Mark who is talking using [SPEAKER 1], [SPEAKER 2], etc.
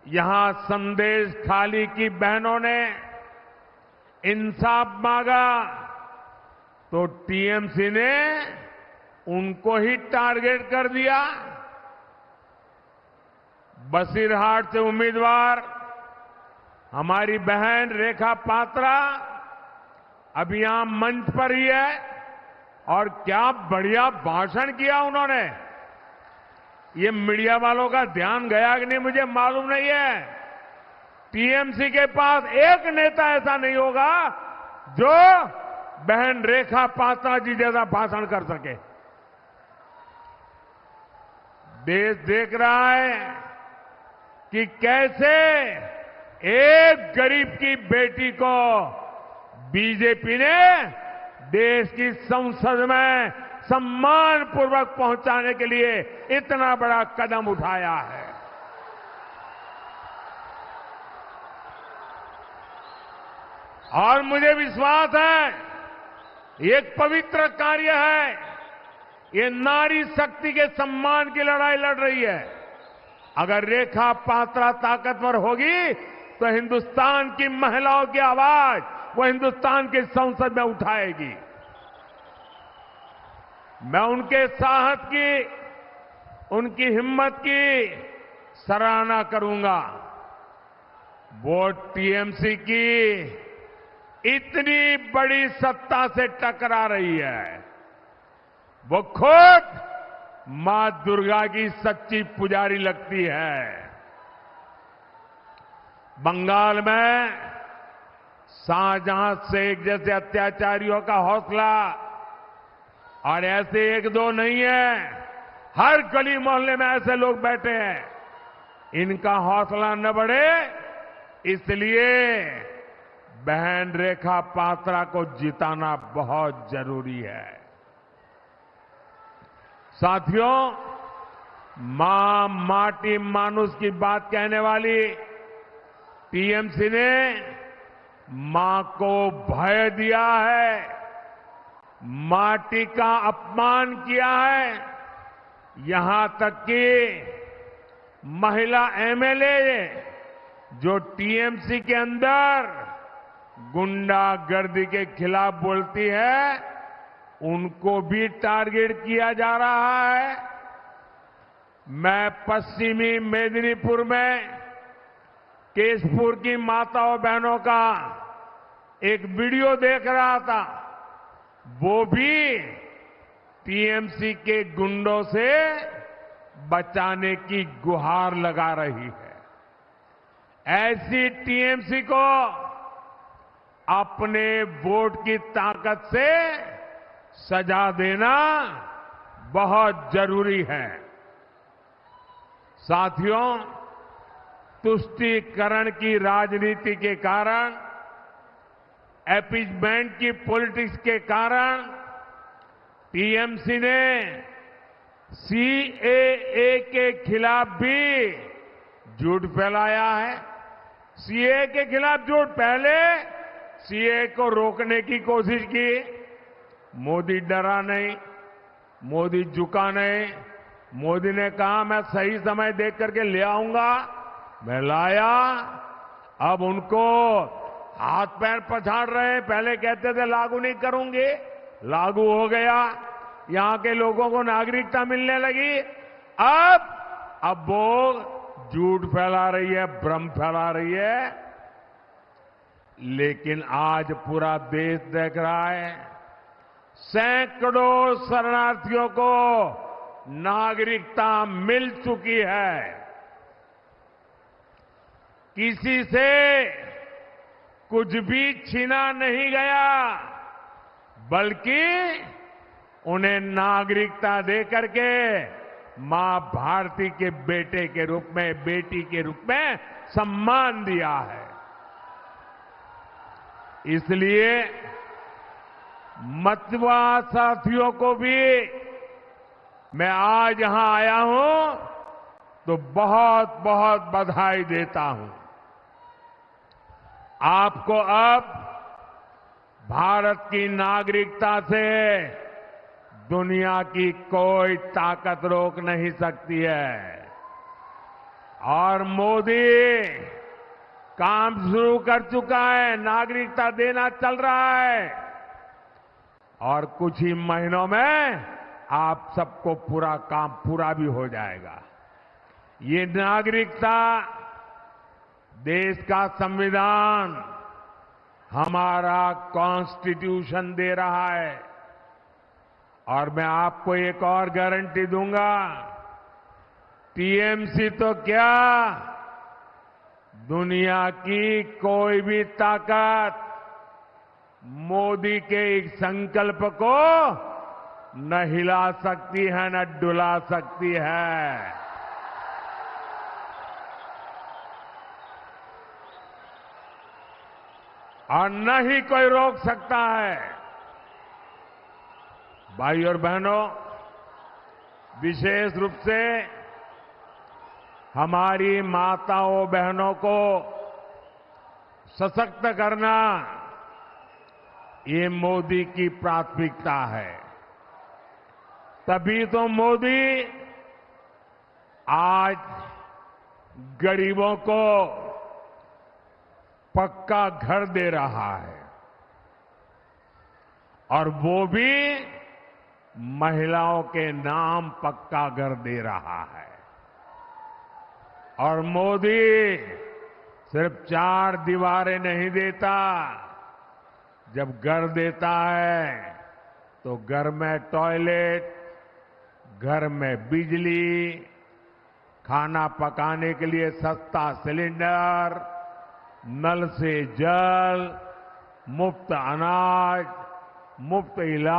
[SPEAKER 1] यहां संदेश खाली की बहनों ने इंसाफ मांगा तो टीएमसी ने उनको ही टारगेट कर दिया। बसीरहाट से उम्मीदवार हमारी बहन रेखा पात्रा अभी यहां मंच पर ही है और क्या बढ़िया भाषण किया उन्होंने। ये मीडिया वालों का ध्यान गया कि नहीं मुझे मालूम नहीं है। टीएमसी के पास एक नेता ऐसा नहीं होगा जो बहन रेखा पात्रा जी जैसा भाषण कर सके। देश देख रहा है कि कैसे एक गरीब की बेटी को बीजेपी ने देश की संसद में सम्मानपूर्वक पहुंचाने के लिए इतना बड़ा कदम उठाया है। और मुझे विश्वास है ये एक पवित्र कार्य है। ये नारी शक्ति के सम्मान की लड़ाई लड़ रही है। अगर रेखा पात्रा ताकतवर होगी तो हिंदुस्तान की महिलाओं की आवाज वो हिंदुस्तान की संसद में उठाएगी। मैं उनके साहस की, उनकी हिम्मत की सराहना करूंगा। वो टीएमसी की इतनी बड़ी सत्ता से टकरा रही है। वो खुद मां दुर्गा की सच्ची पुजारी लगती है। बंगाल में शाहजहां शेख जैसे अत्याचारियों का हौसला, और ऐसे एक दो नहीं है, हर गली मोहल्ले में ऐसे लोग बैठे हैं। इनका हौसला न बढ़े इसलिए बहन रेखा पात्रा को जिताना बहुत जरूरी है। साथियों, मां माटी मानुष की बात कहने वाली टीएमसी ने मां को भय दिया है, माटी का अपमान किया है। यहां तक कि महिला एमएलए जो टीएमसी के अंदर गुंडागर्दी के खिलाफ बोलती है, उनको भी टारगेट किया जा रहा है। मैं पश्चिमी मेदिनीपुर में केशपुर की माताओं बहनों का एक वीडियो देख रहा था। वो भी टीएमसी के गुंडों से बचाने की गुहार लगा रही है। ऐसी टीएमसी को अपने वोट की ताकत से सजा देना बहुत जरूरी है। साथियों, तुष्टीकरण की राजनीति के कारण, अपीसमेंट की पॉलिटिक्स के कारण टीएमसी ने सीएए के खिलाफ भी झूठ फैलाया है। सीएए के खिलाफ झूठ, पहले सीएए को रोकने की कोशिश की, मोदी डरा नहीं, मोदी झुका नहीं। मोदी ने कहा मैं सही समय देख करके ले आऊंगा, मैं लाया। अब उनको हाथ पैर पछाड़ रहे हैं। पहले कहते थे लागू नहीं करूंगे, लागू हो गया। यहां के लोगों को नागरिकता मिलने लगी। अब वो झूठ फैला रही है, भ्रम फैला रही है। लेकिन आज पूरा देश देख रहा है, सैकड़ों शरणार्थियों को नागरिकता मिल चुकी है। किसी से कुछ भी छीना नहीं गया, बल्कि उन्हें नागरिकता देकर के मां भारती के बेटे के रूप में, बेटी के रूप में सम्मान दिया है। इसलिए मतवा साथियों को भी मैं आज यहां आया हूं तो बहुत बहुत बधाई देता हूं। आपको अब भारत की नागरिकता से दुनिया की कोई ताकत रोक नहीं सकती है। और मोदी काम शुरू कर चुका है, नागरिकता देना चल रहा है और कुछ ही महीनों में आप सबको पूरा काम पूरा भी हो जाएगा। ये नागरिकता देश का संविधान, हमारा कॉन्स्टिट्यूशन दे रहा है और मैं आपको एक और गारंटी दूंगा, टीएमसी तो क्या, दुनिया की कोई भी ताकत मोदी के इस संकल्प को न हिला सकती है न डुला सकती है। और न ही कोई रोक सकता है। भाई और बहनों, विशेष रूप से हमारी माताओं बहनों को सशक्त करना ये मोदी की प्राथमिकता है। तभी तो मोदी आज गरीबों को पक्का घर दे रहा है और वो भी महिलाओं के नाम पक्का घर दे रहा है। और मोदी सिर्फ 4 दीवारें नहीं देता, जब घर देता है तो घर में टॉयलेट, घर में बिजली, खाना पकाने के लिए सस्ता सिलेंडर, नल से जल, मुफ्त अनाज, मुफ्त इलाज,